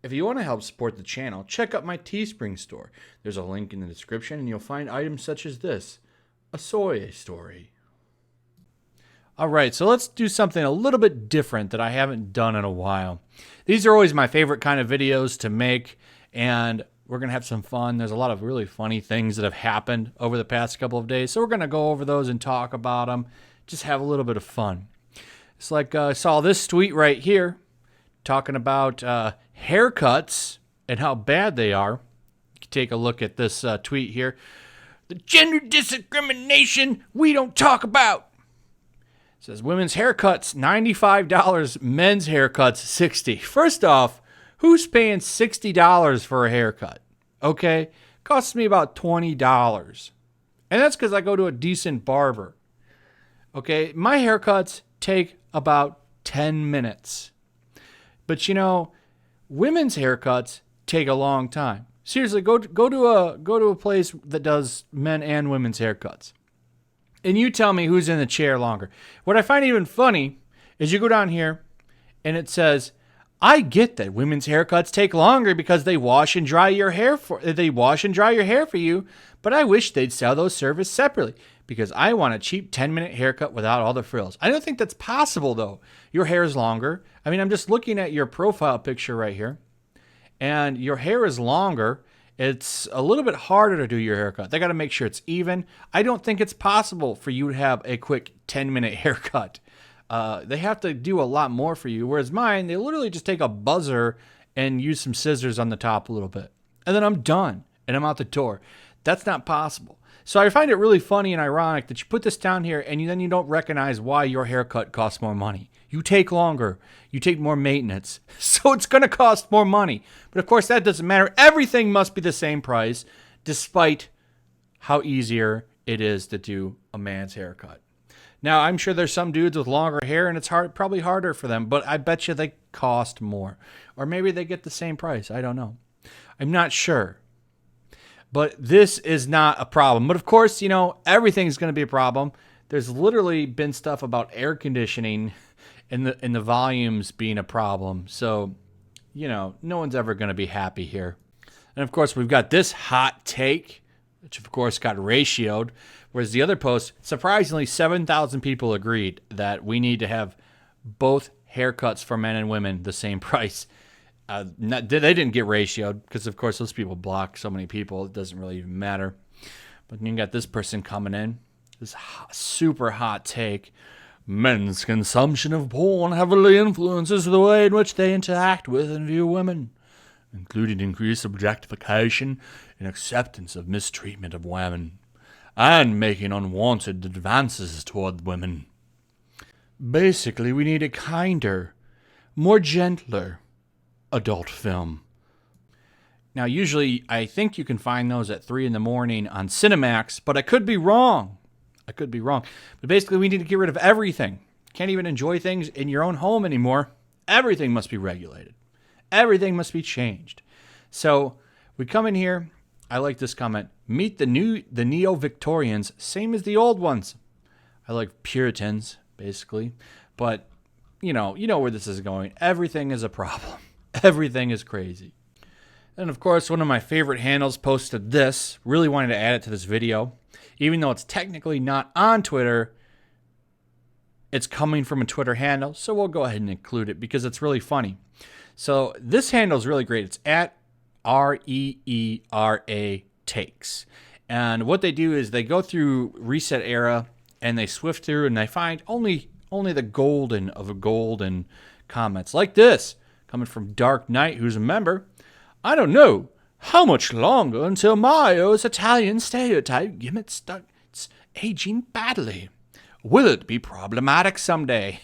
If you want to help support the channel, check out my Teespring store. There's a link in the description and you'll find items such as this, a soy story. Alright, so let's do something a little bit different that I haven't done in a while. These are always my favorite kind of videos to make, and we're going to have some fun. There's a lot of really funny things that have happened over the past couple of days, so we're going to go over those and talk about them. Just have a little bit of fun. It's like I saw this tweet right here talking about haircuts and how bad they are. You can take a look at this tweet here. The gender discrimination we don't talk about. It says women's haircuts $95, men's haircuts $60. First off, who's paying $60 for a haircut? Okay, costs me about $20. And that's because I go to a decent barber. Okay, my haircuts take about 10 minutes. But you know, women's haircuts take a long time. Seriously, go to a place that does men and women's haircuts. And you tell me who's in the chair longer. What I find even funny is you go down here and it says, I get that women's haircuts take longer because they wash and dry your hair for you, but I wish they'd sell those services separately because I want a cheap 10-minute haircut without all the frills. I don't think that's possible though. Your hair is longer. I mean, I'm just looking at your profile picture right here, and your hair is longer. It's a little bit harder to do your haircut. They got to make sure it's even. I don't think it's possible for you to have a quick 10-minute haircut. They have to do a lot more for you, whereas mine, they literally just take a buzzer and use some scissors on the top a little bit. And then I'm done, and I'm out the door. That's not possible. So I find it really funny and ironic that you put this down here and then you don't recognize why your haircut costs more money. You take longer. You take more maintenance. So it's going to cost more money. But of course, that doesn't matter. Everything must be the same price, despite how easier it is to do a man's haircut. Now, I'm sure there's some dudes with longer hair, and it's probably harder for them, but I bet you they cost more. Or maybe they get the same price. I don't know. I'm not sure. But this is not a problem. But of course, you know, everything's going to be a problem. There's literally been stuff about air conditioning and the volumes being a problem. So, you know, no one's ever going to be happy here. And of course, we've got this hot take, which of course got ratioed. Whereas the other post, surprisingly, 7,000 people agreed that we need to have both haircuts for men and women the same price. They didn't get ratioed because, of course, those people block so many people. It doesn't really even matter. But you got this person coming in, this super hot take. Men's consumption of porn heavily influences the way in which they interact with and view women, including increased objectification and acceptance of mistreatment of women, and making unwanted advances toward women. Basically, we need a kinder, more gentler adult film. Now, usually, I think you can find those at 3 in the morning on Cinemax, but I could be wrong. But basically, we need to get rid of everything. Can't even enjoy things in your own home anymore. Everything must be regulated. Everything must be changed. So, we come in here. I like this comment. Meet the neo-Victorians, same as the old ones. I like Puritans, basically. But, you know where this is going. Everything is a problem. Everything is crazy. And of course, one of my favorite handles posted this. Really wanted to add it to this video. Even though it's technically not on Twitter, it's coming from a Twitter handle. So we'll go ahead and include it because it's really funny. So this handle is really great. It's at REERA Takes. And what they do is they go through Reset Era and they swift through and they find only the golden of a golden comments like this. Coming from Dark Knight, who's a member. I don't know. How much longer until Mario's Italian stereotype gimmick starts aging badly? Will it be problematic someday?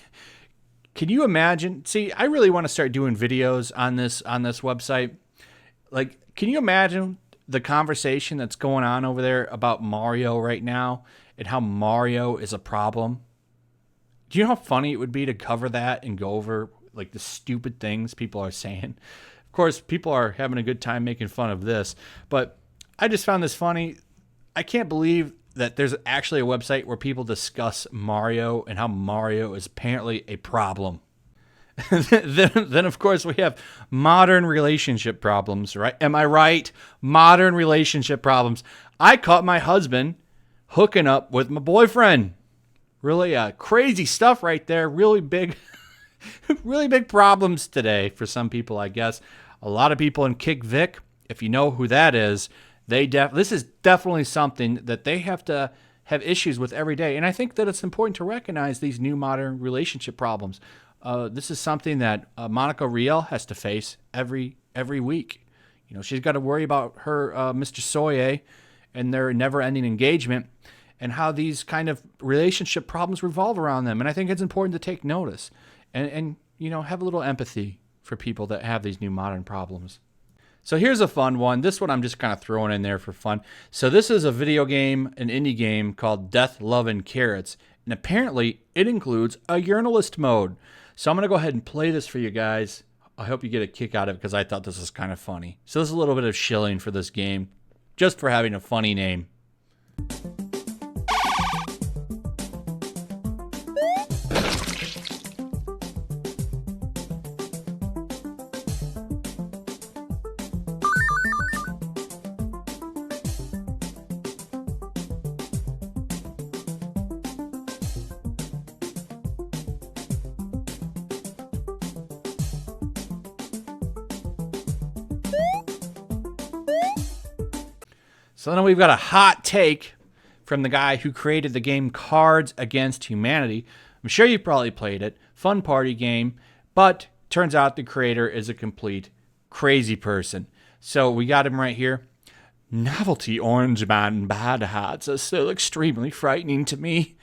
Can you imagine? See, I really want to start doing videos on this website. Like, can you imagine the conversation that's going on over there about Mario right now and how Mario is a problem? Do you know how funny it would be to cover that and go over like the stupid things people are saying? Of course, people are having a good time making fun of this, but I just found this funny. I can't believe that there's actually a website where people discuss Mario and how Mario is apparently a problem. Then, of course, we have modern relationship problems, right? Am I right? Modern relationship problems. I caught my husband hooking up with my boyfriend. Really crazy stuff right there. Really big, really big problems today for some people, I guess. A lot of people in Kick Vic, if you know who that is, this is definitely something that they have to have issues with every day. And I think that it's important to recognize these new modern relationship problems. This is something that Monica Riel has to face every week. You know, she's got to worry about her Mr. Soye and their never-ending engagement and how these kind of relationship problems revolve around them. And I think it's important to take notice and you know, have a little empathy for people that have these new modern problems. So here's a fun one. This one I'm just kind of throwing in there for fun. So this is a video game, an indie game called Death, Love, and Carrots. And apparently it includes a urinalist mode. So I'm going to go ahead and play this for you guys. I hope you get a kick out of it because I thought this was kind of funny. So there's a little bit of shilling for this game just for having a funny name. So then we've got a hot take from the guy who created the game Cards Against Humanity. I'm sure you probably played it. Fun party game. But turns out the creator is a complete crazy person. So we got him right here. Novelty orange man bad hats are still extremely frightening to me.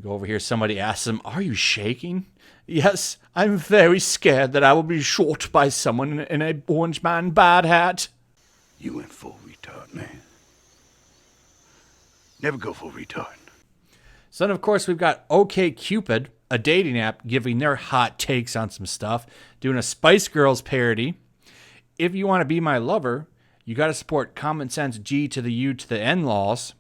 Go over here. Somebody asks him, "Are you shaking?" "Yes, I'm very scared that I will be shot by someone in a orange man bad hat." You went full retard, man. Never go full retard. So then, of course, we've got OkCupid, a dating app, giving their hot takes on some stuff, doing a Spice Girls parody. If you want to be my lover, you got to support common sense G to the U to the N laws,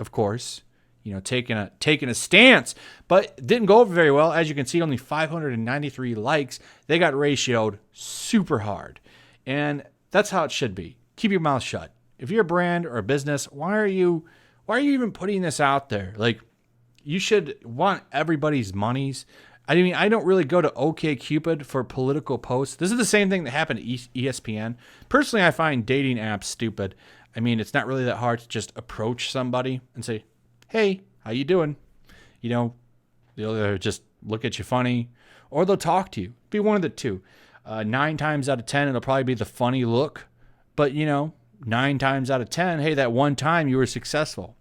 of course. You know, taking a stance, but it didn't go over very well. As you can see, only 593 likes. They got ratioed super hard, and that's how it should be. Keep your mouth shut. If you're a brand or a business, why are you even putting this out there? Like, you should want everybody's monies. I mean, I don't really go to OkCupid for political posts. This is the same thing that happened at ESPN. Personally, I find dating apps stupid. I mean, it's not really that hard to just approach somebody and say, "Hey, how you doing?" You know, they'll either just look at you funny or they'll talk to you. Be one of the two. 9 times out of 10, it'll probably be the funny look. But, you know, 9 times out of 10, hey, that one time you were successful.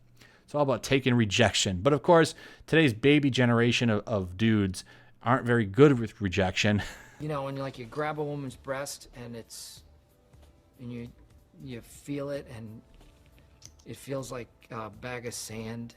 It's all about taking rejection. But, of course, today's baby generation of dudes aren't very good with rejection. You know, when you grab a woman's breast and you feel it and it feels like a bag of sand.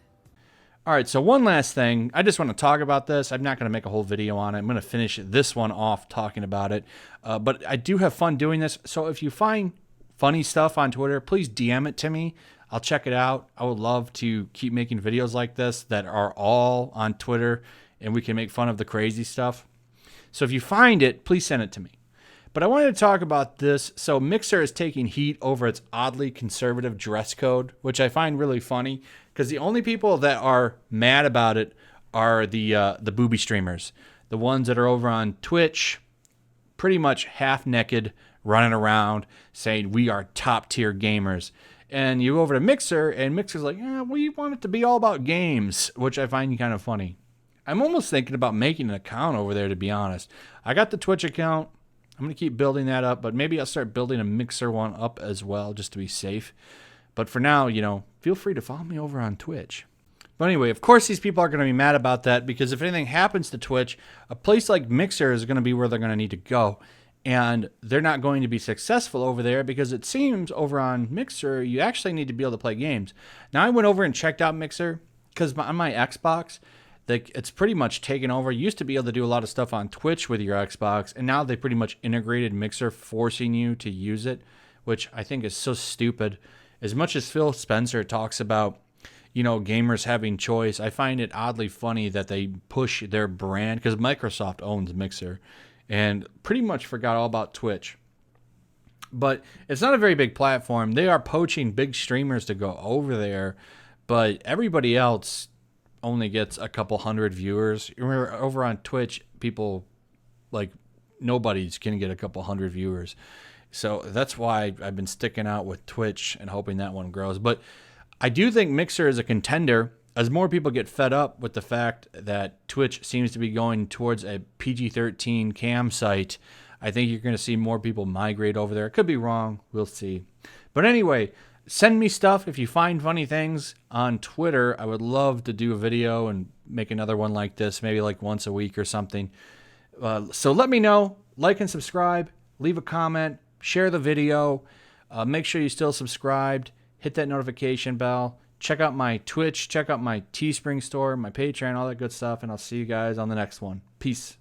All right, so one last thing. I just want to talk about this. I'm not going to make a whole video on it. I'm going to finish this one off talking about it. But I do have fun doing this. So if you find funny stuff on Twitter, please DM it to me. I'll check it out. I would love to keep making videos like this that are all on Twitter, and we can make fun of the crazy stuff. So if you find it, please send it to me. But I wanted to talk about this. So Mixer is taking heat over its oddly conservative dress code, which I find really funny because the only people that are mad about it are the booby streamers, the ones that are over on Twitch, pretty much half naked, running around saying we are top tier gamers. And you go over to Mixer, and Mixer's like, "Yeah, we want it to be all about games," which I find kind of funny. I'm almost thinking about making an account over there, to be honest. I got the Twitch account. I'm going to keep building that up, but maybe I'll start building a Mixer one up as well, just to be safe. But for now, you know, feel free to follow me over on Twitch. But anyway, of course, these people are going to be mad about that because if anything happens to Twitch, a place like Mixer is going to be where they're going to need to go. And they're not going to be successful over there because it seems over on Mixer, you actually need to be able to play games. Now, I went over and checked out Mixer because on my Xbox, it's pretty much taken over. You used to be able to do a lot of stuff on Twitch with your Xbox, and now they pretty much integrated Mixer, forcing you to use it, which I think is so stupid. As much as Phil Spencer talks about, you know, gamers having choice, I find it oddly funny that they push their brand because Microsoft owns Mixer. and pretty much forgot all about Twitch. But it's not a very big platform. They are poaching big streamers to go over there, but everybody else only gets a couple hundred viewers. Remember, over on Twitch, people, like, nobody's going to get a couple hundred viewers. So that's why I've been sticking out with Twitch and hoping that one grows. But I do think Mixer is a contender as more people get fed up with the fact that Twitch seems to be going towards a PG-13 cam site. I think you're going to see more people migrate over there. Could be wrong. We'll see. But anyway, send me stuff if you find funny things on Twitter. I would love to do a video and make another one like this, maybe like once a week or something. So let me know. Like and subscribe. Leave a comment. Share the video. Make sure you're still subscribed. Hit that notification bell. Check out my Twitch. Check out my Teespring store, my Patreon, all that good stuff. And I'll see you guys on the next one. Peace.